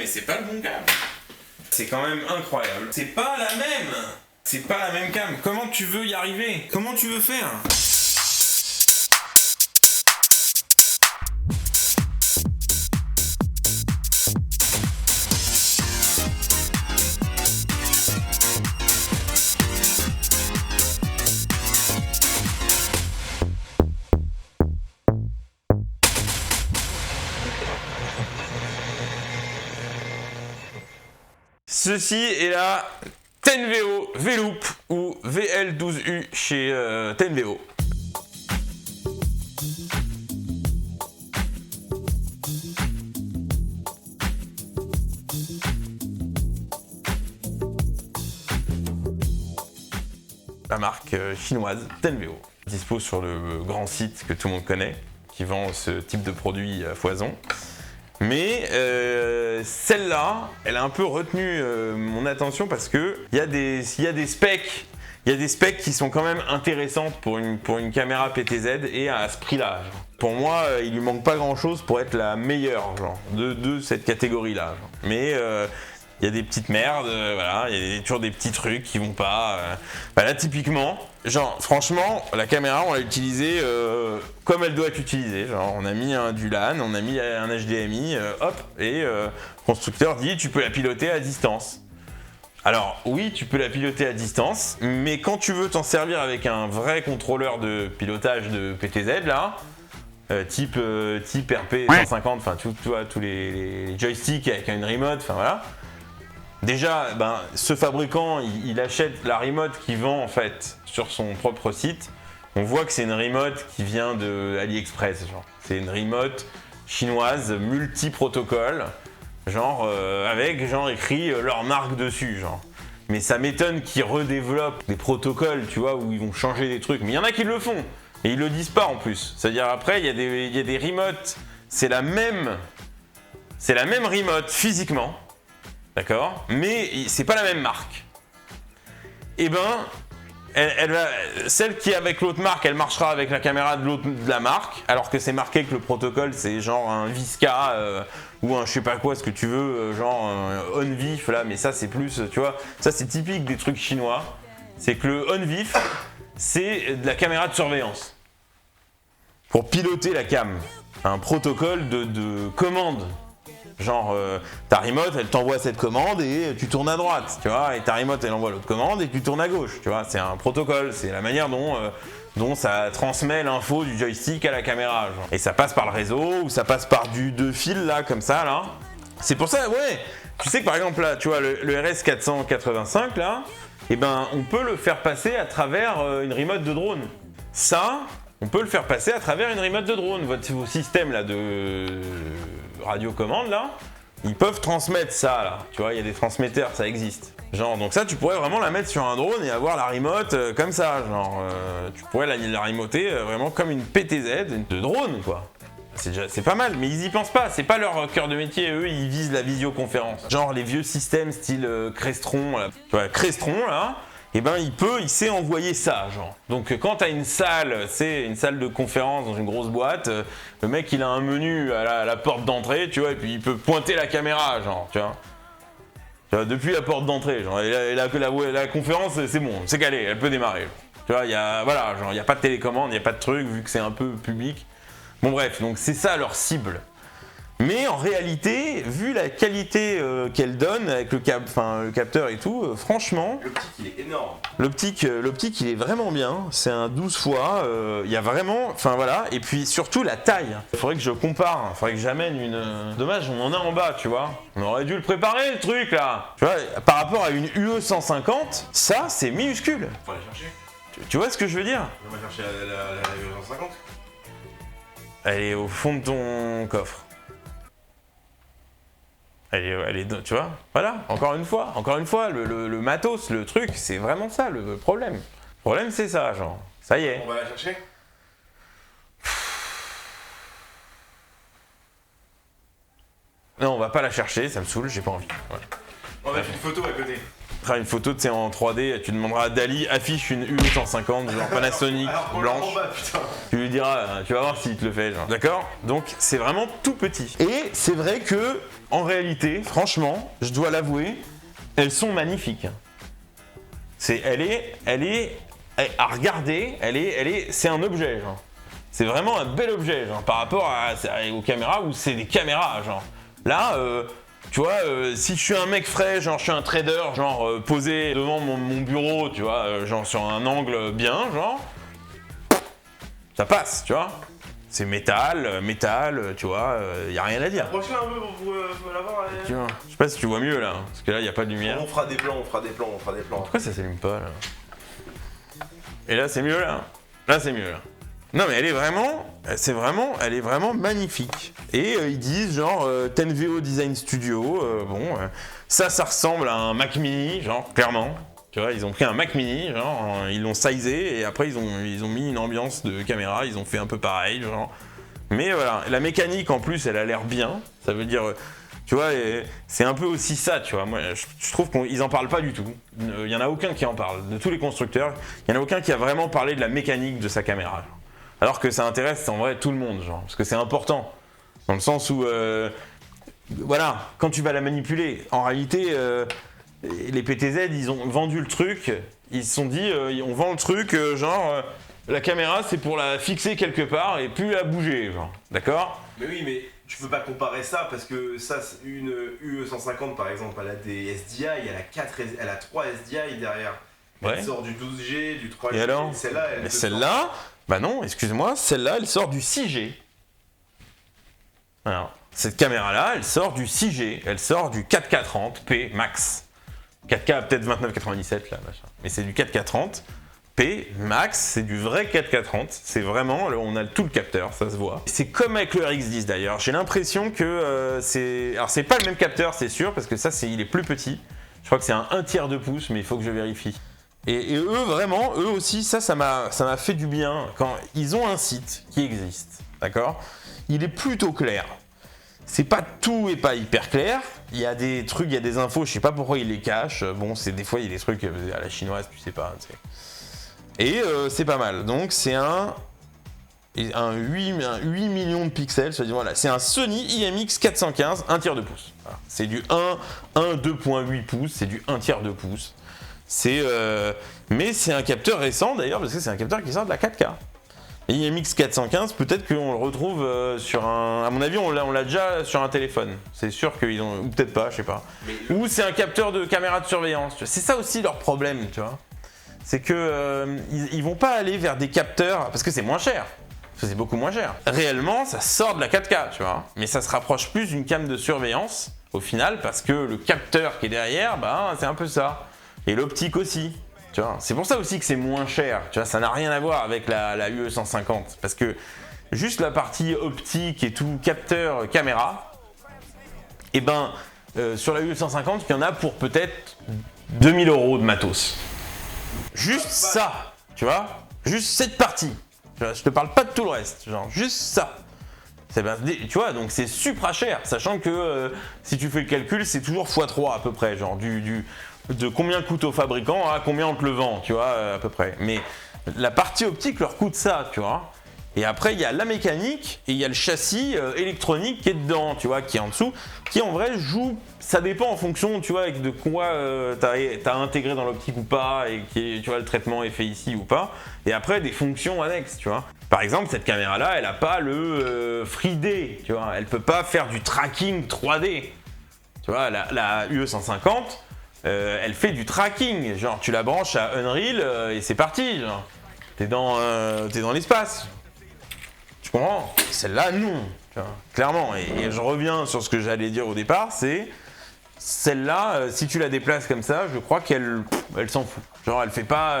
mais c'est pas le bon câble. C'est quand même incroyable. C'est pas la même. C'est pas la même cam. Comment tu veux y arriver? Comment tu veux faire? Ceci est la Tenveo V-Loop ou VL12U chez Tenveo. La marque chinoise Tenveo, dispo sur le grand site que tout le monde connaît, qui vend ce type de produit à foison. Mais celle-là, elle a un peu retenu mon attention parce que il y a des specs, qui sont quand même intéressantes pour une caméra PTZ et à ce prix-là. Pour moi, il lui manque pas grand-chose pour être la meilleure genre de cette catégorie-là. Mais il y a des petites merdes, voilà, il y a toujours des petits trucs qui vont pas. Là, typiquement, genre, franchement, la caméra, on l'a utilisée comme elle doit être utilisée. Genre, on a mis du LAN, on a mis un HDMI, hop, et le constructeur dit tu peux la piloter à distance. Alors, oui, tu peux la piloter à distance, mais quand tu veux t'en servir avec un vrai contrôleur de pilotage de PTZ, là, type RP150, enfin, tu vois, tous les joysticks avec une remote, enfin voilà. Déjà, ce fabricant, il achète la remote qu'il vend en fait sur son propre site. On voit que c'est une remote qui vient de AliExpress. Genre. C'est une remote chinoise multi-protocole, genre avec genre écrit leur marque dessus. Genre. Mais ça m'étonne qu'ils redéveloppent des protocoles, tu vois, où ils vont changer des trucs. Mais il y en a qui le font et ils le disent pas en plus. C'est-à-dire après, il y a des remotes, c'est la même remote physiquement. D'accord, mais c'est pas la même marque. Et celle qui est avec l'autre marque, elle marchera avec la caméra de la marque, alors que c'est marqué que le protocole c'est genre un Visca ou un je sais pas quoi, ce que tu veux, genre un OnVIF là, mais ça c'est plus, tu vois, ça c'est typique des trucs chinois. C'est que le OnVIF, c'est de la caméra de surveillance pour piloter la cam, un protocole de commande. Genre, ta remote, elle t'envoie cette commande et tu tournes à droite, tu vois, et ta remote, elle envoie l'autre commande et tu tournes à gauche, tu vois, c'est un protocole, c'est la manière dont ça transmet l'info du joystick à la caméra, genre. Et ça passe par le réseau, ou ça passe par deux fils, là, comme ça, là. C'est pour ça, ouais, tu sais que par exemple, là, tu vois, le RS485, là, on peut le faire passer à travers une remote de drone. Ça, on peut le faire passer à travers une remote de drone. Vos systèmes, là, de radiocommande là, ils peuvent transmettre ça là, tu vois, il y a des transmetteurs, ça existe. Genre, donc ça, tu pourrais vraiment la mettre sur un drone et avoir la remote comme ça, genre, tu pourrais la remoter vraiment comme une PTZ de drone quoi. C'est pas mal, mais ils y pensent pas, c'est pas leur cœur de métier, eux ils visent la visioconférence. Genre les vieux systèmes style Crestron, là. Tu vois, Crestron là, il sait envoyer ça, genre. Donc quand t'as une salle, c'est une salle de conférence dans une grosse boîte, le mec il a un menu à la porte d'entrée, tu vois, et puis il peut pointer la caméra, genre, tu vois, depuis la porte d'entrée, genre, et la conférence c'est bon, c'est calé, elle peut démarrer. Tu vois, il y a pas de télécommande, il y a pas de truc vu que c'est un peu public. Bon bref, donc c'est ça leur cible. Mais en réalité, vu la qualité qu'elle donne avec le capteur et tout, franchement... L'optique il est énorme. L'optique il est vraiment bien, c'est un 12 fois, il y a vraiment... Enfin voilà, et puis surtout la taille. Il faudrait que je compare, il faudrait que j'amène une... Dommage, on en a en bas, tu vois. On aurait dû le préparer le truc là. Tu vois, par rapport à une UE 150, ça c'est minuscule. Faut aller chercher. Tu vois ce que je veux dire? On va chercher la UE 150. Elle est au fond de ton coffre. Elle est, tu vois, voilà, encore une fois, le matos, le truc, c'est vraiment ça le problème. Le problème, c'est ça, genre, ça y est. On va la chercher. Non, on va pas la chercher, ça me saoule, j'ai pas envie. Voilà. On a fait une photo à côté. Une photo, tu sais, en 3D, tu demanderas à Dali, affiche une UE150, genre Panasonic, Alors, blanche. bas, putain. Tu lui diras, tu vas voir s'il te le fait, genre. D'accord? Donc, c'est vraiment tout petit. Et c'est vrai que, en réalité, franchement, je dois l'avouer, elles sont magnifiques. À regarder, c'est un objet, genre. C'est vraiment un bel objet, genre, par rapport aux caméras où c'est des caméras, genre. Là, tu vois, si je suis un mec frais, genre je suis un trader, genre posé devant mon bureau, tu vois, genre sur un angle bien, genre, ça passe, tu vois. C'est métal, tu vois, y a rien à dire. Approche-la un peu pour l'avoir. Tu vois, je sais pas si tu vois mieux là, parce que là y a pas de lumière. On fera des plans. Pourquoi ça s'allume pas là? Et là c'est mieux là. Là c'est mieux là. Non mais elle est vraiment magnifique. Et ils disent genre Tenveo Design Studio, ça ressemble à un Mac Mini, genre clairement. Tu vois, ils ont pris un Mac Mini, genre ils l'ont sizé et après ils ont mis une ambiance de caméra, ils ont fait un peu pareil, genre. Mais voilà, la mécanique en plus elle a l'air bien, ça veut dire, tu vois, c'est un peu aussi ça, tu vois. Moi je trouve qu'ils en parlent pas du tout. Il y en a aucun qui en parle, de tous les constructeurs, il y en a aucun qui a vraiment parlé de la mécanique de sa caméra. Genre. Alors que ça intéresse en vrai tout le monde, genre, parce que c'est important. Dans le sens où, voilà, quand tu vas la manipuler, en réalité, les PTZ, ils ont vendu le truc, ils se sont dit, on vend le truc, la caméra, c'est pour la fixer quelque part et plus la bouger, genre, d'accord? Mais oui, mais tu peux pas comparer ça parce que ça, une UE150 par exemple, elle a des SDI, elle a 3 SDI derrière. Elle Ouais. sort du 12G, du 3G. Et alors? Celle-là, Mais celle-là, bah non, excuse-moi, celle-là, elle sort du 6G. Alors, cette caméra-là, elle sort du 6G, elle sort du 4K30p max. 4K peut-être 2997 là, machin. Mais c'est du 4K30p max, c'est du vrai 4K30. C'est vraiment, on a tout le capteur, ça se voit. C'est comme avec le RX10 d'ailleurs. J'ai l'impression que alors c'est pas le même capteur, c'est sûr, parce que ça, il est plus petit. Je crois que c'est un 1/3 de pouce, mais il faut que je vérifie. Et eux, vraiment, eux aussi, ça m'a fait du bien quand ils ont un site qui existe, d'accord? Il est plutôt clair. C'est pas tout et pas hyper clair. Il y a des trucs, il y a des infos, je sais pas pourquoi ils les cachent. Bon, des fois, il y a des trucs à la chinoise, tu sais pas. Tu sais. Et c'est pas mal. Donc, c'est un 8 millions de pixels. Voilà. C'est un Sony IMX 415, 1/3 de pouce. Voilà. C'est du 2.8 pouces, c'est du 1/3 de pouce. Mais c'est un capteur récent d'ailleurs, parce que c'est un capteur qui sort de la 4K. Et IMX 415, peut-être qu'on le retrouve sur un. À mon avis, on l'a déjà sur un téléphone. C'est sûr qu'ils ont. Ou peut-être pas, je sais pas. Ou c'est un capteur de caméra de surveillance. C'est ça aussi leur problème, tu vois. C'est que ils vont pas aller vers des capteurs parce que c'est moins cher. Parce que c'est beaucoup moins cher. Réellement, ça sort de la 4K, tu vois. Mais ça se rapproche plus d'une cam de surveillance au final parce que le capteur qui est derrière, c'est un peu ça. Et l'optique aussi. Tu vois, c'est pour ça aussi que c'est moins cher, tu vois, ça n'a rien à voir avec la UE150, parce que juste la partie optique et tout, capteur, caméra, et sur la UE150, il y en a pour peut-être 2000 € de matos. Juste ça, tu vois, juste cette partie, tu vois, je te parle pas de tout le reste, genre juste ça. Tu vois, donc c'est supra cher, sachant que si tu fais le calcul, c'est toujours x3 à peu près, genre de combien coûte au fabricant à combien on te le vend, tu vois, à peu près. Mais la partie optique leur coûte ça, tu vois. Et après, il y a la mécanique et il y a le châssis électronique qui est dedans, tu vois, qui est en dessous, qui en vrai joue, ça dépend en fonction, tu vois, de quoi t'as intégré dans l'optique ou pas, et tu vois, le traitement est fait ici ou pas. Et après, des fonctions annexes, tu vois. Par exemple, cette caméra-là, elle n'a pas le 3D, tu vois, elle peut pas faire du tracking 3D. Tu vois, la UE150, elle fait du tracking, genre tu la branches à Unreal et c'est parti, genre. T'es dans l'espace. Tu comprends? Celle-là, non, tu vois, clairement. Et je reviens sur ce que j'allais dire au départ, c'est celle-là, si tu la déplaces comme ça, je crois qu'elle s'en fout. Genre elle fait pas,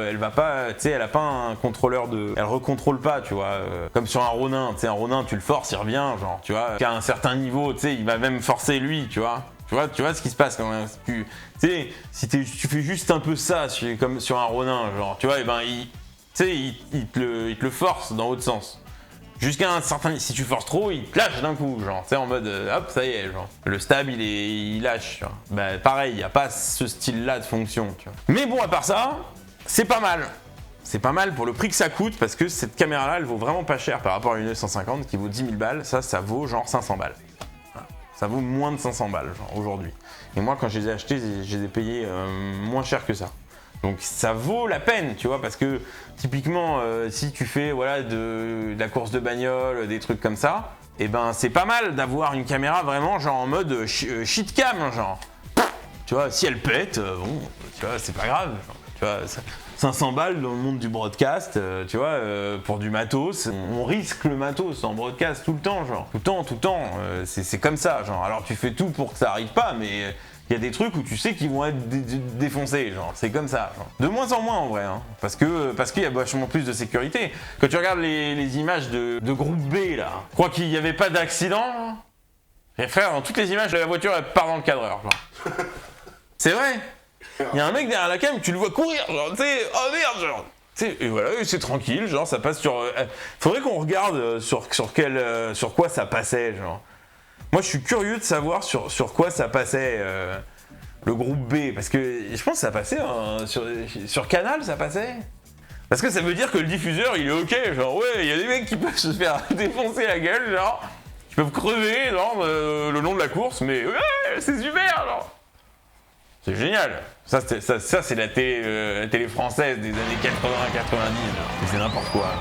elle va pas, tu sais, elle a pas un contrôleur elle recontrôle pas, tu vois, comme sur un Ronin, tu sais, un Ronin tu le forces, il revient, genre, tu vois, qu'à un certain niveau, tu sais, il va même forcer lui, tu vois. Tu vois ce qui se passe quand même. Tu sais, si tu fais juste un peu ça, comme sur un Ronin, genre, tu vois, et il te le force dans l'autre sens. Jusqu'à un certain... Si tu forces trop, il te lâche d'un coup, genre. C'est en mode, hop, ça y est, genre. Le stab, il lâche, tu vois. Bah, pareil, il n'y a pas ce style-là de fonction, tu vois. Mais bon, à part ça, c'est pas mal. C'est pas mal pour le prix que ça coûte, parce que cette caméra-là, elle vaut vraiment pas cher par rapport à une E150 qui vaut 10 000 balles. Ça vaut genre 500 balles. Voilà. Ça vaut moins de 500 balles, genre, aujourd'hui. Et moi, quand je les ai achetés, je les ai payés moins cher que ça. Donc ça vaut la peine, tu vois, parce que typiquement, si tu fais voilà, de la course de bagnole, des trucs comme ça, et ben c'est pas mal d'avoir une caméra vraiment genre en mode shit cam, genre. Tu vois, si elle pète, bon, tu vois, c'est pas grave. Genre, tu vois, 500 balles dans le monde du broadcast, tu vois, pour du matos, on risque le matos en broadcast tout le temps, genre. Tout le temps, c'est comme ça, genre. Alors tu fais tout pour que ça arrive pas, mais... Il y a des trucs où tu sais qu'ils vont être défoncés, genre, c'est comme ça. Genre. De moins en moins en vrai, hein, parce qu'il y a vachement plus de sécurité. Quand tu regardes les images de groupe B là, je crois qu'il n'y avait pas d'accident. Et frère, dans toutes les images, la voiture elle part dans le cadreur. Genre. C'est vrai. Il y a un mec derrière la cam, tu le vois courir, genre, tu sais, oh merde, genre. Et voilà, c'est tranquille, genre ça passe sur. Faudrait qu'on regarde sur quoi ça passait, genre. Moi, je suis curieux de savoir sur quoi ça passait le groupe B, parce que je pense que ça passait sur Canal, ça passait. Parce que ça veut dire que le diffuseur, il est ok, genre ouais, il y a des mecs qui peuvent se faire défoncer la gueule, genre, qui peuvent crever, genre, le long de la course, mais ouais, c'est super, genre. C'est génial. Ça c'est la télé française des années 80-90, c'est n'importe quoi.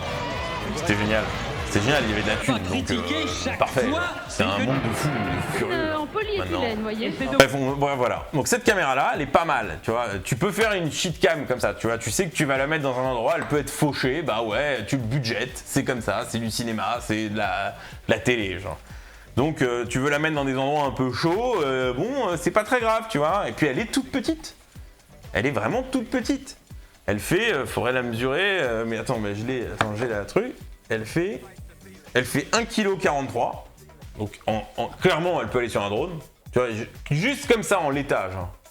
C'était génial. C'est génial, il y avait de la thune, donc parfait. C'est un monde de fous, de furieux. En polyéthylène, voyez. Bref, voilà. Donc cette caméra-là, elle est pas mal, tu vois. Tu peux faire une cheat cam comme ça, tu vois. Tu sais que tu vas la mettre dans un endroit, elle peut être fauchée, bah ouais, tu le budgettes, c'est comme ça, c'est du cinéma, c'est de la télé, genre. Donc tu veux la mettre dans des endroits un peu chauds, bon, c'est pas très grave, tu vois. Et puis elle est toute petite. Elle est vraiment toute petite. Elle fait, faudrait la mesurer, mais attends, j'ai la truc. Elle fait 1,43 kg. Donc clairement elle peut aller sur un drone. Tu vois, juste comme ça en l'état,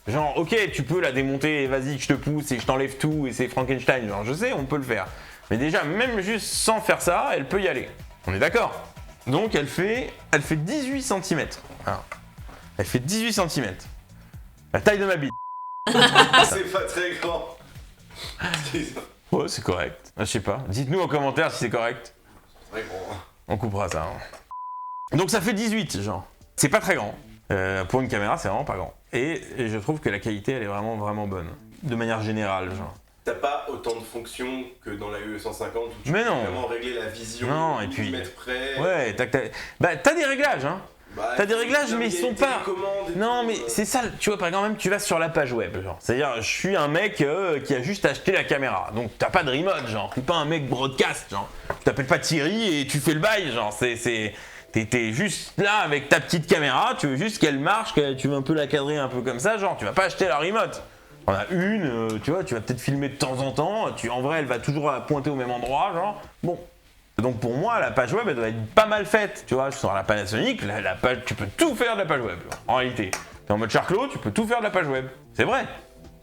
genre ok, tu peux la démonter, vas-y que je te pousse et je t'enlève tout et c'est Frankenstein, genre je sais, on peut le faire. Mais déjà même juste sans faire ça, elle peut y aller. On est d'accord? Donc elle fait 18 cm. Alors, elle fait 18 cm. La taille de ma bite. C'est pas très grand. Ouais, c'est correct. Je sais pas. Dites-nous en commentaire si c'est correct. C'est très grand. On coupera ça. Hein. Donc ça fait 18, genre. C'est pas très grand. Pour une caméra, c'est vraiment pas grand. Et je trouve que la qualité, elle est vraiment, vraiment bonne. De manière générale, genre. T'as pas autant de fonctions que dans la UE150 où tu mais peux non. vraiment régler la vision, non, et puis millimètre près. Ouais, t'as des réglages, hein. T'as des réglages, mais ils sont pas. Non, mais c'est ça, tu vois, par exemple, même tu vas sur la page web, genre. C'est-à-dire, je suis un mec qui a juste acheté la caméra. Donc, t'as pas de remote, genre. T'es pas un mec broadcast, genre. Tu t'appelles pas Thierry et tu fais le bail, genre. T'es juste là avec ta petite caméra, tu veux juste qu'elle marche, que tu veux un peu la cadrer un peu comme ça, genre. Tu vas pas acheter la remote. On a une, tu vois, tu vas peut-être filmer de temps en temps. En vrai, elle va toujours pointer au même endroit, genre. Bon. Donc pour moi, la page web, elle doit être pas mal faite, tu vois. Sur la Panasonic, la page, tu peux tout faire de la page web, en réalité. T'es en mode Charclot, tu peux tout faire de la page web. C'est vrai.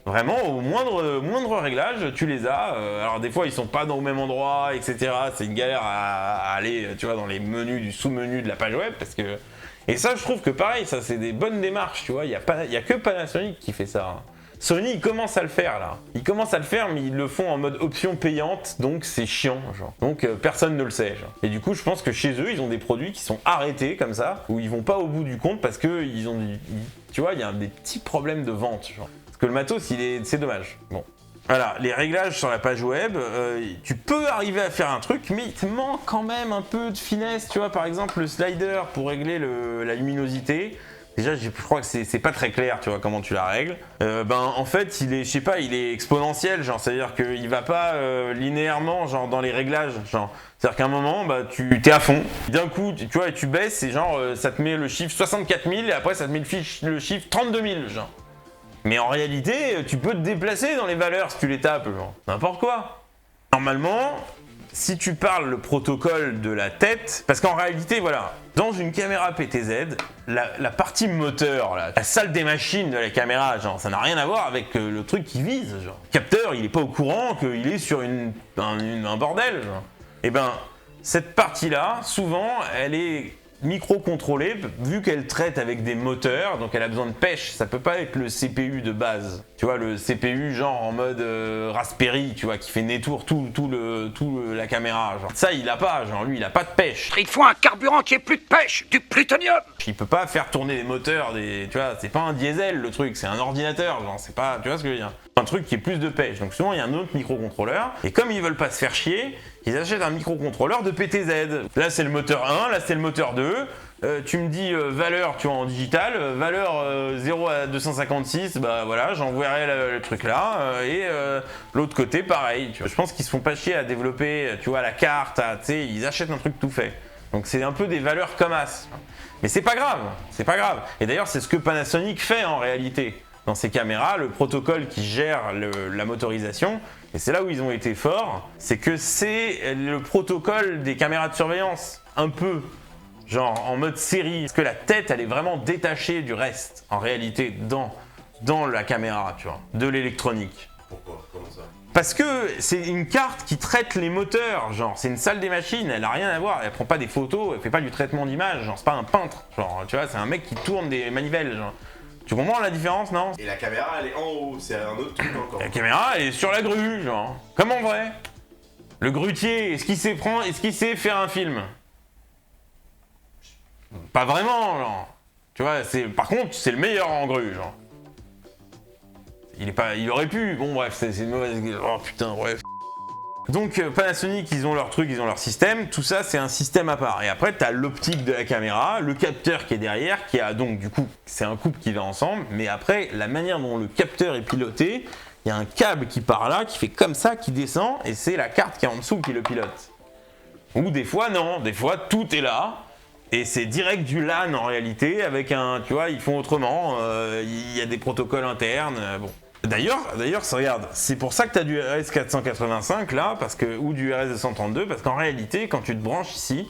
Vraiment, au moindre réglage, tu les as. Alors des fois, ils sont pas au même endroit, etc. C'est une galère à aller, tu vois, dans les menus du sous-menu de la page web, parce que... Et ça, je trouve que pareil, ça c'est des bonnes démarches, tu vois. Il y a que Panasonic qui fait ça. Hein. Sony, ils commencent à le faire là. Ils commencent à le faire, mais ils le font en mode option payante, donc c'est chiant, genre. Donc personne ne le sait, genre. Et du coup, je pense que chez eux, ils ont des produits qui sont arrêtés comme ça, où ils vont pas au bout du compte parce que ils ont, tu vois, il y a des petits problèmes de vente, genre. Parce que le matos, c'est dommage. Bon. Voilà, les réglages sur la page web, tu peux arriver à faire un truc, mais il te manque quand même un peu de finesse, tu vois. Par exemple, le slider pour régler la luminosité. Déjà, je crois que c'est pas très clair, tu vois, comment tu la règles. En fait, il est exponentiel, genre, c'est-à-dire qu'il va pas linéairement, genre, dans les réglages, genre. C'est-à-dire qu'à un moment, bah, tu t'es à fond. D'un coup, tu vois, et tu baisses, et genre, ça te met le chiffre 64 000, et après, ça te met le chiffre 32 000, genre. Mais en réalité, tu peux te déplacer dans les valeurs si tu les tapes, genre. N'importe quoi. Normalement... Si tu parles le protocole de la tête, parce qu'en réalité, voilà, dans une caméra PTZ, la partie moteur, la salle des machines de la caméra, genre, ça n'a rien à voir avec le truc qui vise, genre. Le capteur, il est pas au courant qu'il est sur un bordel, genre. Et ben, cette partie-là, souvent, elle est micro-contrôlée, vu qu'elle traite avec des moteurs, donc elle a besoin de pêche. Ça peut pas être le CPU de base. Tu vois, le CPU genre en mode Raspberry, tu vois, qui fait détour la caméra. Genre. Ça, il a pas, genre lui, il a pas de pêche. Il faut un carburant qui ait plus de pêche, du plutonium. Il peut pas faire tourner des moteurs, tu vois, c'est pas un diesel le truc, c'est un ordinateur, genre, c'est pas, tu vois ce que je veux dire. Un truc qui est plus de pêche. Donc souvent, il y a un autre microcontrôleur, et comme ils veulent pas se faire chier, ils achètent un microcontrôleur de PTZ. Là, c'est le moteur 1, là, c'est le moteur 2. Tu me dis valeur, tu vois, en digital, valeur 0 à 256, bah voilà, j'enverrai le truc là, et l'autre côté, pareil. Tu vois. Je pense qu'ils se font pas chier à développer, tu vois, la carte, tu sais, ils achètent un truc tout fait. Donc c'est un peu des valeurs comme as. Mais c'est pas grave, c'est pas grave. Et d'ailleurs, c'est ce que Panasonic fait en réalité. Dans ces caméras, le protocole qui gère la motorisation, et c'est là où ils ont été forts, c'est que c'est le protocole des caméras de surveillance, un peu, genre en mode série, parce que la tête, elle est vraiment détachée du reste, en réalité, dans la caméra, tu vois, de l'électronique. Pourquoi? Comment ça? Parce que c'est une carte qui traite les moteurs, genre c'est une salle des machines, elle a rien à voir, elle prend pas des photos, elle fait pas du traitement d'image, genre c'est pas un peintre, genre tu vois, c'est un mec qui tourne des manivelles, genre. Tu comprends la différence, non? Et la caméra, elle est en haut, c'est un autre truc encore. La caméra, elle est sur la grue, genre. Comme en vrai. Le grutier, est-ce qu'il sait faire un film? Pas vraiment, genre. Tu vois, par contre, c'est le meilleur en grue, genre. Il aurait pu, bon bref, c'est une mauvaise... Oh putain, bref. Donc Panasonic, ils ont leur truc, ils ont leur système, tout ça c'est un système à part. Et après tu as l'optique de la caméra, le capteur qui est derrière, qui a donc du coup, c'est un couple qui va ensemble, mais après la manière dont le capteur est piloté, il y a un câble qui part là, qui fait comme ça, qui descend, et c'est la carte qui est en dessous qui le pilote. Ou des fois non, des fois tout est là, et c'est direct du LAN en réalité, avec un, tu vois, ils font autrement, il y a des protocoles internes, bon. D'ailleurs, regarde, c'est pour ça que tu as du RS485 là, ou du RS232, parce qu'en réalité, quand tu te branches ici,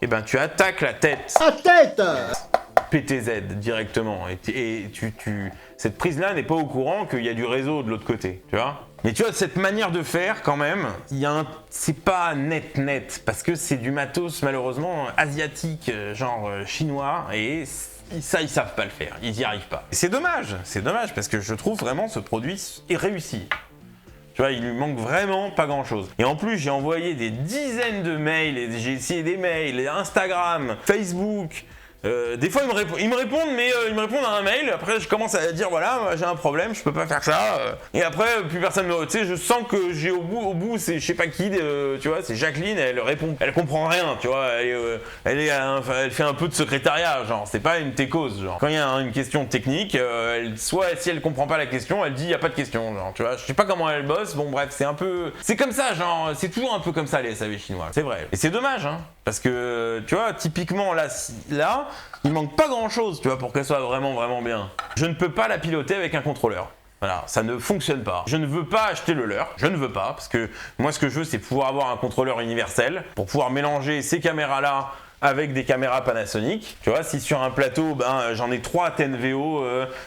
eh ben, tu attaques la tête. La tête PTZ directement. Et cette prise-là n'est pas au courant qu'il y a du réseau de l'autre côté, tu vois. Mais tu vois, cette manière de faire, quand même, c'est pas net, parce que c'est du matos, malheureusement, asiatique, genre chinois, et... Ça, ils savent pas le faire, ils y arrivent pas. Et c'est dommage, parce que je trouve vraiment ce produit est réussi. Tu vois, il lui manque vraiment pas grand chose. Et en plus, j'ai envoyé des dizaines de mails, et j'ai essayé des mails, Instagram, Facebook. Des fois, ils me répondent, mais ils me répondent à un mail. Après, je commence à dire voilà, j'ai un problème, je peux pas faire ça. Et après, plus personne me. Tu sais, je sens que j'ai au bout, c'est je sais pas qui, tu vois, c'est Jacqueline. Elle répond, elle comprend rien, tu vois. Elle fait un peu de secrétariat, genre. C'est pas une técose, genre. Quand il y a une question technique, soit si elle comprend pas la question, elle dit y a pas de question, genre. Tu vois, je sais pas comment elle bosse. Bon, bref, c'est comme ça, genre. C'est toujours un peu comme ça les SAV chinois. C'est vrai. Et c'est dommage, hein. Parce que, tu vois, typiquement, là, il manque pas grand chose, tu vois, pour qu'elle soit vraiment bien. Je ne peux pas la piloter avec un contrôleur. Voilà, ça ne fonctionne pas. Je ne veux pas acheter le leur, je ne veux pas, parce que moi, ce que je veux, c'est pouvoir avoir un contrôleur universel pour pouvoir mélanger ces caméras-là avec des caméras Panasonic. Tu vois, si sur un plateau, j'en ai 3 TenVO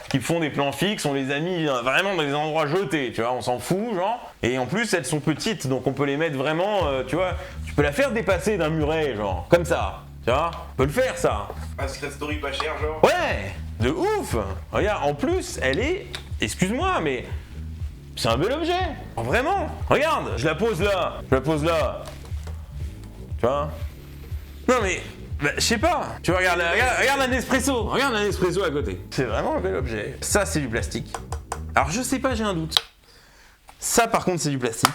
qui font des plans fixes, on les a mis vraiment dans des endroits jetés, tu vois, on s'en fout, genre. Et en plus, elles sont petites, donc on peut les mettre vraiment, tu vois, tu peux la faire dépasser d'un muret, genre, comme ça, tu vois, on peut le faire, ça. Un Secret Story pas cher, genre? Ouais, de ouf. Regarde, en plus, elle est, excuse-moi, mais c'est un bel objet, vraiment. Regarde, je la pose là, tu vois. Non mais, je sais pas, tu vois, regarde un Nespresso, à côté. C'est vraiment un bel objet. Ça, c'est du plastique. Alors, je sais pas, j'ai un doute. Ça, par contre, c'est du plastique.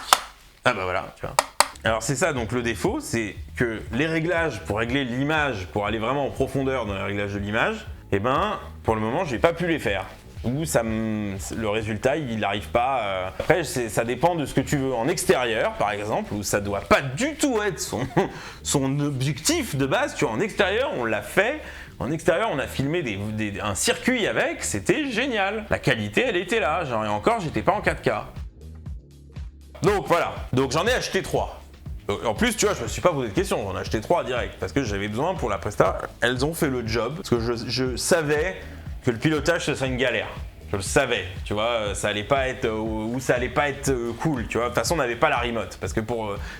Ah bah voilà, tu vois. Alors, c'est ça, donc le défaut, c'est que les réglages pour régler l'image, pour aller vraiment en profondeur dans les réglages de l'image, eh ben, pour le moment, j'ai pas pu les faire. Ou le résultat il n'arrive pas. Après ça dépend de ce que tu veux en extérieur par exemple, où ça doit pas du tout être son objectif de base. Tu vois, en extérieur on l'a fait, en extérieur on a filmé un circuit avec, c'était génial. La qualité elle était là, genre, et encore j'étais pas en 4K. Donc voilà, donc j'en ai acheté 3. En plus, tu vois, je me suis pas posé de questions, j'en ai acheté 3 direct, parce que j'avais besoin pour la presta. Elles ont fait le job, parce que je savais que le pilotage ce serait une galère. Je le savais, tu vois, ça allait pas être ou ça allait pas être cool, tu vois. De toute façon, on n'avait pas la remote parce que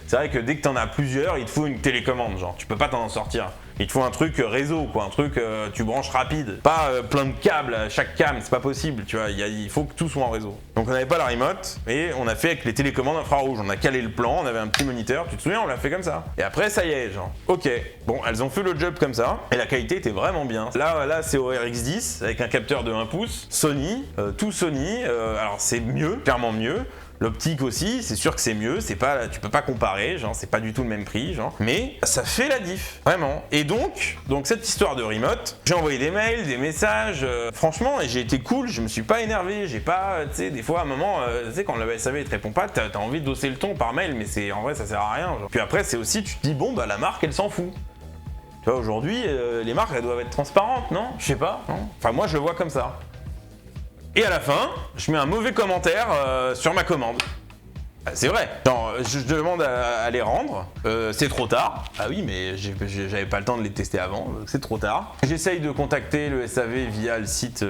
c'est vrai que dès que t'en as plusieurs, il te faut une télécommande, genre, tu peux pas t'en sortir. Il te faut un truc réseau, quoi, un truc tu branches rapide, pas plein de câbles à chaque cam, c'est pas possible, tu vois. Il faut que tout soit en réseau. Donc on n'avait pas la remote et on a fait avec les télécommandes infrarouges. On a calé le plan, on avait un petit moniteur, tu te souviens, on l'a fait comme ça. Et après, ça y est, genre, ok, bon, elles ont fait le job comme ça et la qualité était vraiment bien. Là, c'est au RX10 avec un capteur de 1 pouce, Sony, tout Sony. Alors c'est mieux, clairement mieux. L'optique aussi, c'est sûr que c'est mieux, tu peux pas comparer, genre c'est pas du tout le même prix, genre, mais ça fait la diff, vraiment. Et donc cette histoire de remote, j'ai envoyé des mails, des messages, franchement, et j'ai été cool, je me suis pas énervé, j'ai pas, tu sais, des fois à un moment, tu sais, quand le SAV te répond pas, t'as envie de d'osser le ton par mail, mais en vrai ça sert à rien, genre. Puis après c'est aussi, tu te dis bon bah la marque elle s'en fout. Tu vois, aujourd'hui, les marques elles doivent être transparentes, non? Je sais pas, non? Enfin moi je le vois comme ça. Et à la fin, je mets un mauvais commentaire sur ma commande. C'est vrai. Genre, je demande à les rendre. C'est trop tard. Ah oui, mais j'avais pas le temps de les tester avant. Donc c'est trop tard. J'essaye de contacter le SAV via le site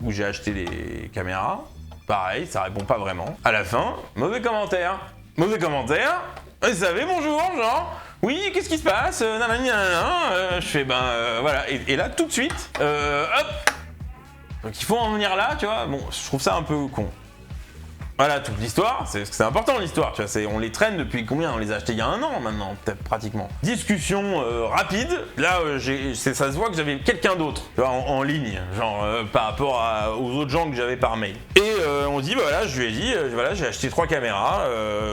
où j'ai acheté les caméras. Pareil, ça répond pas vraiment. À la fin, mauvais commentaire. Mauvais commentaire. SAV, bonjour, genre. Oui, qu'est-ce qui se passe? Je fais voilà. Et là, tout de suite, hop. Donc il faut en venir là, tu vois. Bon, je trouve ça un peu con. Voilà toute l'histoire, c'est important l'histoire, tu vois, on les traîne depuis combien? On les a achetés il y a 1 an maintenant, peut-être pratiquement. Discussion rapide, là ça se voit que j'avais quelqu'un d'autre, tu vois, en ligne, genre par rapport aux autres gens que j'avais par mail. Et on dit, bah, voilà, je lui ai dit, voilà, j'ai acheté 3 caméras,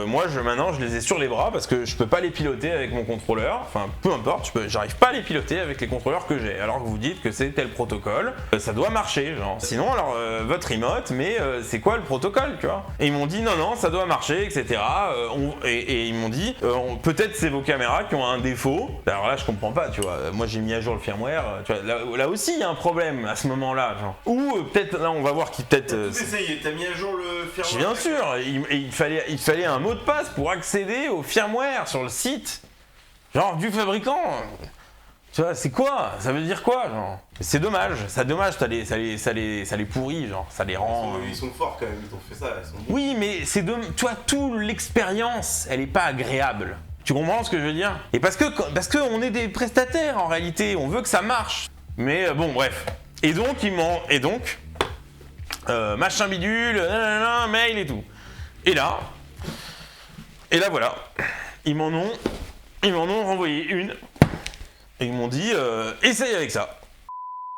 moi maintenant je les ai sur les bras parce que je peux pas les piloter avec mon contrôleur, enfin peu importe, j'arrive pas à les piloter avec les contrôleurs que j'ai, alors que vous dites que c'est tel protocole, ça doit marcher, genre. Sinon alors votre remote, mais c'est quoi le protocole, tu vois? Et ils m'ont dit non, ça doit marcher, etc. Et ils m'ont dit peut-être c'est vos caméras qui ont un défaut. Alors là, je comprends pas, tu vois. Moi, j'ai mis à jour le firmware. Tu vois, là aussi, il y a un problème à ce moment-là. Genre. Ou peut-être, là, on va voir qui peut-être. T'as mis à jour le firmware? Bien sûr, il fallait un mot de passe pour accéder au firmware sur le site. Genre du fabricant. Tu vois, c'est quoi? Ça veut dire quoi, genre? C'est dommage, ça les pourrit, genre, ça les rend... Ils sont forts quand même, ils t'ont fait ça, ils sont bons. Oui, mais tu vois, toute l'expérience, elle est pas agréable. Tu comprends ce que je veux dire? Et parce que on est des prestataires, en réalité, on veut que ça marche. Mais bon, bref. Et donc, machin bidule, mail et tout. Et là, voilà, ils m'en ont renvoyé une. Et ils m'ont dit, essaye avec ça.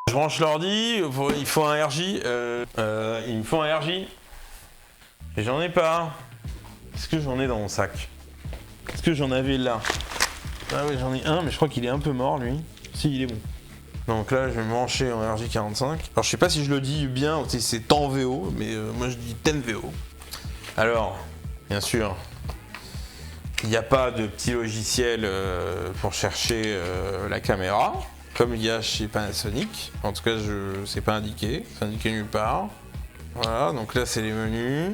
Je branche l'ordi, il faut un RJ. Il me faut un RJ. Et j'en ai pas. Est-ce que j'en ai dans mon sac? Est-ce que j'en avais là? Ah oui, j'en ai un, mais je crois qu'il est un peu mort, lui. Si, il est bon. Donc là, je vais me brancher en RJ45. Alors, je sais pas si je le dis bien, c'est TEN VO, mais moi, je dis TEN VO. Alors, bien sûr... Il n'y a pas de petit logiciel pour chercher la caméra, comme il y a chez Panasonic. En tout cas, c'est pas indiqué, c'est indiqué nulle part. Voilà, donc là c'est les menus.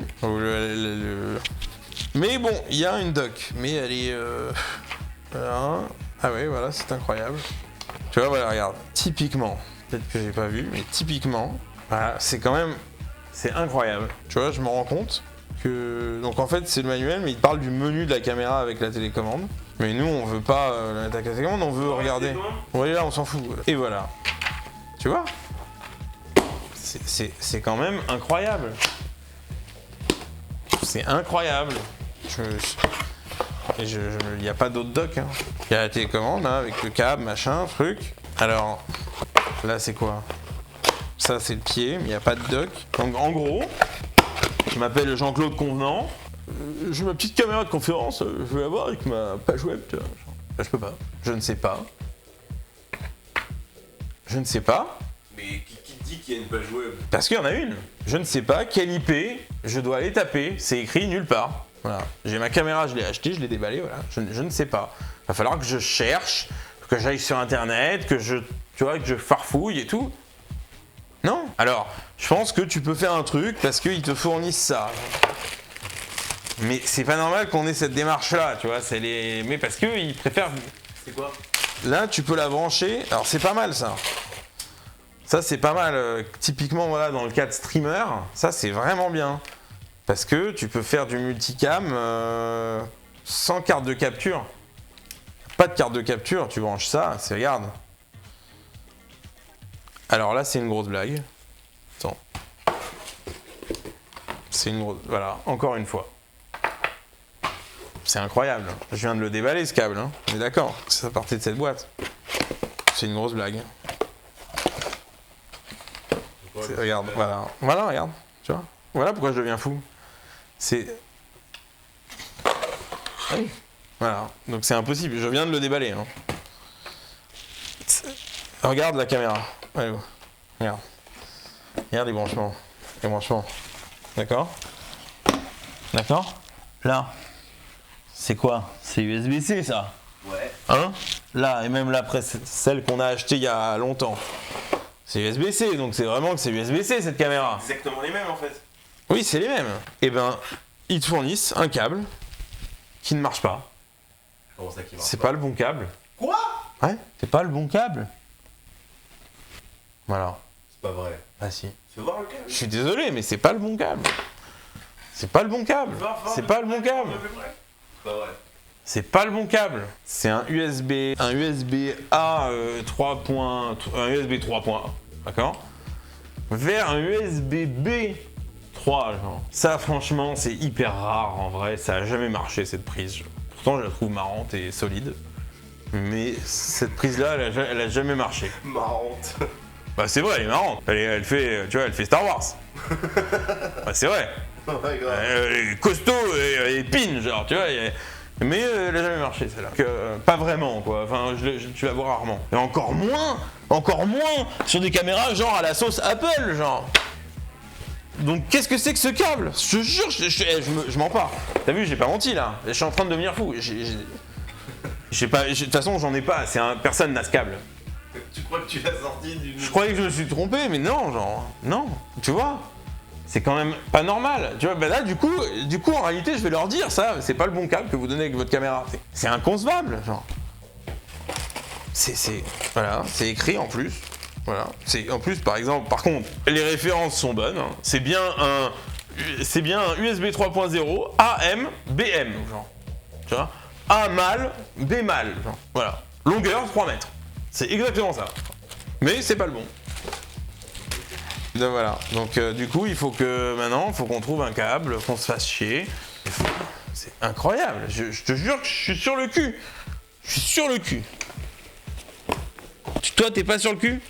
Mais bon, il y a une doc, mais elle est... Voilà. Ah oui, voilà, c'est incroyable. Tu vois, voilà, regarde, typiquement, peut-être que j'ai pas vu, mais typiquement, voilà, c'est quand même... C'est incroyable. Tu vois, je me rends compte. Donc en fait c'est le manuel, mais il parle du menu de la caméra avec la télécommande. Mais nous on veut pas la télécommande, on veut regarder. Ouais, là on s'en fout. Et voilà. Tu vois? C'est quand même incroyable. C'est incroyable. Il n'y a pas d'autre doc. Hein. Il y a la télécommande hein, avec le câble, machin, truc. Alors là c'est quoi? Ça c'est le pied, mais il n'y a pas de doc. Donc en gros... Je m'appelle Jean-Claude Convenant. J'ai ma petite caméra de conférence, je vais la voir avec ma page web. Tu vois. Là, je peux pas. Je ne sais pas. Je ne sais pas. Mais qui te dit qu'il y a une page web? Parce qu'il y en a une. Je ne sais pas quelle IP je dois aller taper. C'est écrit nulle part. Voilà. J'ai ma caméra, je l'ai achetée, je l'ai déballée. Voilà. Je ne sais pas. Il va falloir que je cherche, que j'aille sur internet, que je farfouille et tout. Non. Alors, je pense que tu peux faire un truc parce qu'ils te fournissent ça. Mais c'est pas normal qu'on ait cette démarche-là, tu vois. Mais parce qu'ils préfèrent... C'est quoi? Là, tu peux la brancher. Alors, c'est pas mal, ça. Ça, c'est pas mal. Typiquement, voilà, dans le cas de streamer, ça, c'est vraiment bien. Parce que tu peux faire du multicam sans carte de capture. Pas de carte de capture, tu branches ça, c'est regarde. Alors là, c'est une grosse blague. Attends. C'est une grosse... Voilà, encore une fois. C'est incroyable. Je viens de le déballer, ce câble. Hein. On est d'accord, ça partait de cette boîte. C'est une grosse blague. Regarde, voilà. Voilà, regarde. Tu vois. Voilà pourquoi je deviens fou. C'est... Oui. Voilà. Donc c'est impossible. Je viens de le déballer. Hein. Regarde la caméra. Allez, regarde. Regarde les branchements. Les branchements. D'accord? D'accord? Là. C'est quoi? C'est USB-C ça? Ouais. Hein? Là, et même là, après celle qu'on a achetée il y a longtemps. C'est USB-C, donc c'est vraiment que c'est USB-C cette caméra. Exactement les mêmes en fait. Oui, c'est les mêmes. Et ben, ils te fournissent un câble qui ne marche pas. Comment ça qui marche C'est pas le bon câble. Quoi? Ouais, c'est pas le bon câble. Voilà. C'est pas vrai. Ah si. Fais voir le câble. Je suis désolé, mais c'est pas le bon câble. C'est pas le bon câble. C'est pas le bon câble. C'est pas vrai. C'est pas le bon câble. C'est un USB A 3. Un USB 3.1, d'accord? Vers un USB B 3, genre. Ça, franchement, c'est hyper rare en vrai. Ça a jamais marché cette prise. Pourtant, je la trouve marrante et solide. Mais cette prise-là, elle a jamais marché. Marrante. Bah, c'est vrai, elle est marrante. Elle fait, tu vois, elle fait Star Wars. Bah, c'est vrai. Ouais, grave. Elle est costaud et pin, genre, tu vois. Mais elle a jamais marché celle-là. Pas vraiment quoi, enfin tu la vois rarement. Et encore moins sur des caméras genre à la sauce Apple genre. Donc qu'est-ce que c'est que ce câble? Je te jure, je m'en pars. T'as vu, j'ai pas menti là. Je suis en train de devenir fou. De toute façon j'en ai pas, personne n'a ce câble. Tu crois que tu l'as sorti d'une... Je croyais que je me suis trompé, mais non, genre, non, tu vois. C'est quand même pas normal, tu vois. Bah là, du coup, en réalité, je vais leur dire ça. C'est pas le bon câble que vous donnez avec votre caméra. C'est inconcevable, genre. Voilà, c'est écrit en plus. Voilà. En plus, par exemple, par contre, les références sont bonnes. Hein. C'est bien un USB 3.0 AM BM, genre. Tu vois. A mâle, B mâle, genre. Voilà. Longueur 3 mètres. C'est exactement ça. Mais c'est pas le bon. Donc voilà, donc du coup il faut qu'on trouve un câble, qu'on se fasse chier. C'est incroyable, je te jure que je suis sur le cul. Je suis sur le cul. Toi t'es pas sur le cul?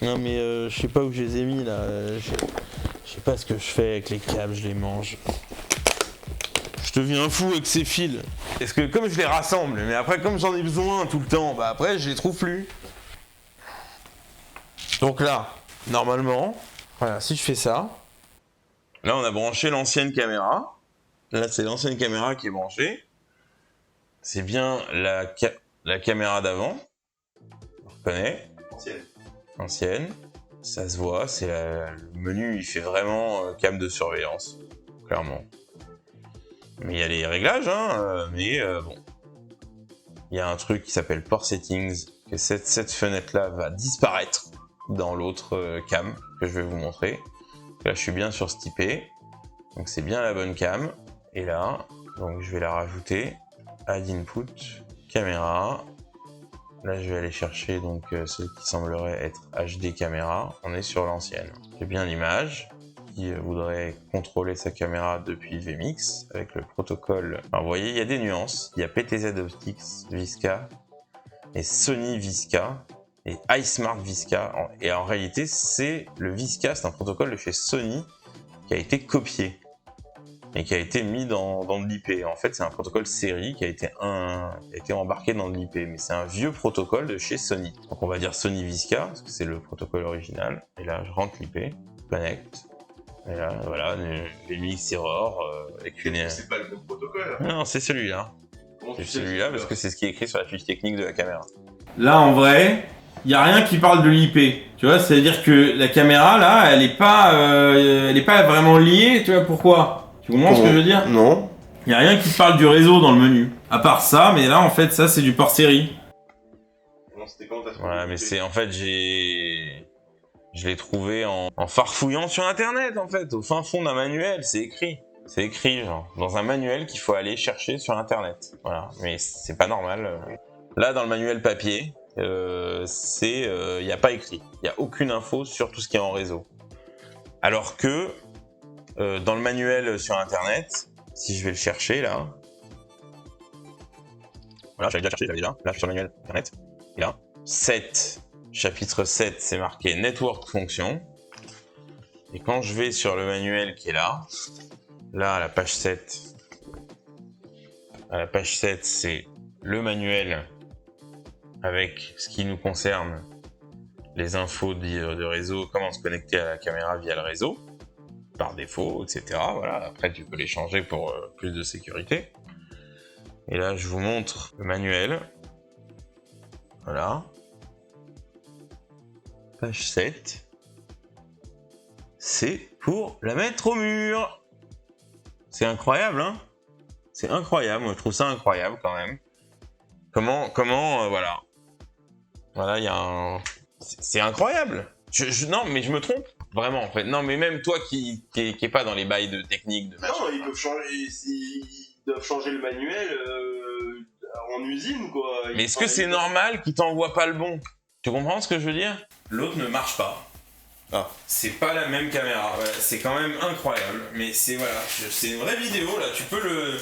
Non mais je sais pas où je les ai mis là, je sais pas ce que je fais avec les câbles, je les mange. Je deviens fou avec ces fils. Est-ce que comme je les rassemble, mais après comme j'en ai besoin tout le temps, bah après je les trouve plus. Donc là, normalement... Voilà, si je fais ça, là on a branché l'ancienne caméra. Là c'est l'ancienne caméra qui est branchée. C'est bien la caméra d'avant. On reconnaît. Ancienne. Ça se voit, le menu il fait vraiment cam de surveillance, clairement. Mais il y a les réglages, hein, bon. Il y a un truc qui s'appelle Port Settings, que cette fenêtre-là va disparaître dans l'autre cam que je vais vous montrer. Là je suis bien sur cette IP, donc c'est bien la bonne cam. Et là, donc je vais la rajouter, Add Input, caméra. Là je vais aller chercher donc ce qui semblerait être HD caméra. On est sur l'ancienne. J'ai bien l'image. Qui voudrait contrôler sa caméra depuis vMix avec le protocole. Alors vous voyez, il y a des nuances. Il y a PTZ Optics Visca et Sony Visca. Et iSmart Visca, et en réalité c'est le Visca, c'est un protocole de chez Sony qui a été copié et qui a été mis dans de l'IP. En fait c'est un protocole série qui a été embarqué dans de l'IP, mais c'est un vieux protocole de chez Sony. Donc on va dire Sony Visca, parce que c'est le protocole original, et là je rentre l'IP, connect, et là voilà, les mix error, avec une... C'est pas le bon protocole. Non, c'est celui-là. C'est celui-là parce que c'est ce qui est écrit sur la fiche technique de la caméra. Là en vrai... Il n'y a rien qui parle de l'IP, tu vois, c'est-à-dire que la caméra là, elle est pas vraiment liée, tu vois, pourquoi? Tu comprends ce que je veux dire? Non. Il n'y a rien qui parle du réseau dans le menu, à part ça, mais là en fait ça c'est du port série. Non, c'était quand t'as... Voilà, mais c'est en fait j'ai Je l'ai trouvé en farfouillant sur internet en fait, au fin fond d'un manuel, c'est écrit. C'est écrit genre, dans un manuel qu'il faut aller chercher sur internet. Voilà, mais c'est pas normal. Là dans le manuel papier, y a pas écrit. Il y a aucune info sur tout ce qui est en réseau. Alors que dans le manuel sur internet, si je vais le chercher là, voilà, j'avais déjà, là je suis sur le manuel internet, et là, 7, chapitre 7, c'est marqué Network Function, et quand je vais sur le manuel qui est là, à la page 7, c'est le manuel avec ce qui nous concerne, les infos de réseau, comment se connecter à la caméra via le réseau, par défaut, etc. Voilà. Après, tu peux les changer pour plus de sécurité. Et là, je vous montre le manuel. Voilà. Page 7. C'est pour la mettre au mur. C'est incroyable, hein? C'est incroyable, moi je trouve ça incroyable quand même. Comment, voilà. Voilà, il y a un... C'est incroyable. Non, mais je me trompe. Vraiment, en fait. Non, mais même toi qui est pas dans les bails de technique, de machin. Non, ils doivent changer le manuel en usine, quoi. Mais est-ce que c'est normal qu'ils t'envoient pas le bon? Tu comprends ce que je veux dire? L'autre ne marche pas. Ah. C'est pas la même caméra. Voilà, c'est quand même incroyable. Mais c'est voilà, c'est une vraie vidéo là. Tu peux le.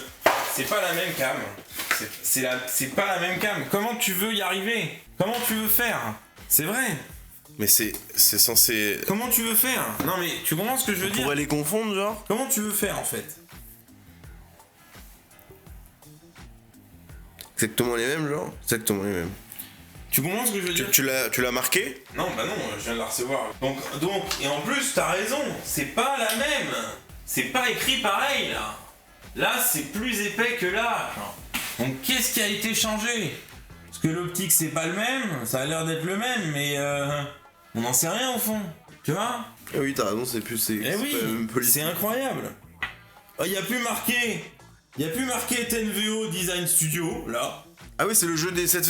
C'est pas la même cam. C'est pas la même cam. Comment tu veux y arriver? Comment tu veux faire? C'est vrai. Mais c'est censé... Comment tu veux faire? Non mais tu comprends ce que je veux dire? On pourrait les confondre, genre? Comment tu veux faire en fait? Exactement les mêmes, genre? Exactement les mêmes. Tu comprends ce que je veux dire? Tu l'as marqué? Non, bah non, je viens de la recevoir. Donc, et en plus, t'as raison, c'est pas la même. C'est pas écrit pareil, là. Là, c'est plus épais que là. Donc, qu'est-ce qui a été changé? Parce que l'optique, c'est pas le même, ça a l'air d'être le même, mais on n'en sait rien au fond. Tu vois? Eh oui, t'as raison, c'est Eh oui, pas la même politique. c'est incroyable. Oh, y a plus marqué TNVO Design Studio, là. Ah oui, c'est le jeu des 7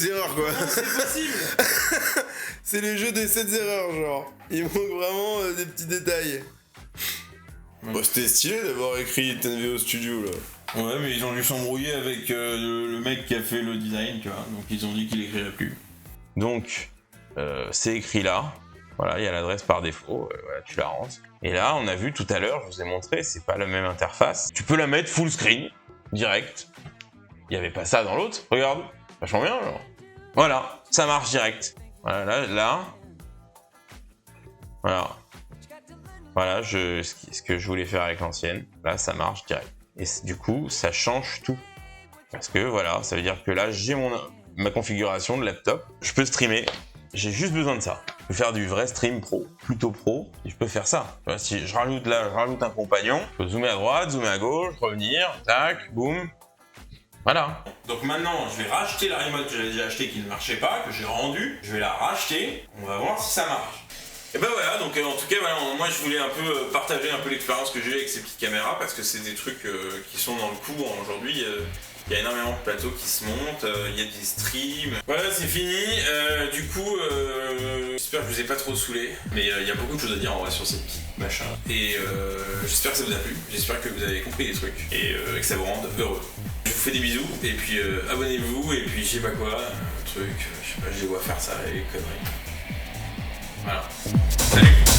erreurs, quoi. Non, c'est possible. C'est le jeu des 7 erreurs, genre. Il manque vraiment des petits détails. Bon, c'était stylé d'avoir écrit TNVO Studio, là. Ouais, mais ils ont dû s'embrouiller avec le mec qui a fait le design, tu vois. Donc ils ont dit qu'il écrirait plus. Donc, c'est écrit là. Voilà, il y a l'adresse par défaut. Voilà, tu la rentres. Et là, on a vu tout à l'heure, je vous ai montré, c'est pas la même interface. Tu peux la mettre full screen, direct. Il n'y avait pas ça dans l'autre. Regarde, vachement bien, genre. Voilà, ça marche direct. Voilà, là. Voilà. Voilà, ce que je voulais faire avec l'ancienne. Là, ça marche direct. Et du coup, ça change tout. Parce que voilà, ça veut dire que là, j'ai ma configuration de laptop. Je peux streamer. J'ai juste besoin de ça. Je peux faire du vrai stream pro, plutôt pro, et je peux faire ça. Tu vois, si je rajoute un compagnon, je peux zoomer à droite, zoomer à gauche, revenir, tac, boum. Voilà. Donc maintenant, je vais racheter la remote que j'avais déjà acheté qui ne marchait pas, que j'ai rendu. Je vais la racheter. On va voir si ça marche. Et ben voilà, donc en tout cas, voilà, moi je voulais un peu partager un peu l'expérience que j'ai eu avec ces petites caméras parce que c'est des trucs qui sont dans le coup aujourd'hui. Il y a énormément de plateaux qui se montent, il y a des streams. Voilà, c'est fini. Du coup, j'espère que je vous ai pas trop saoulé. Mais il y a beaucoup de choses à dire en vrai sur ces petits machins. Et j'espère que ça vous a plu. J'espère que vous avez compris les trucs et que ça vous rende heureux. Je vous fais des bisous et puis abonnez-vous et puis je sais pas quoi, je sais pas, je les vois faire ça et les conneries. Voilà. Salut!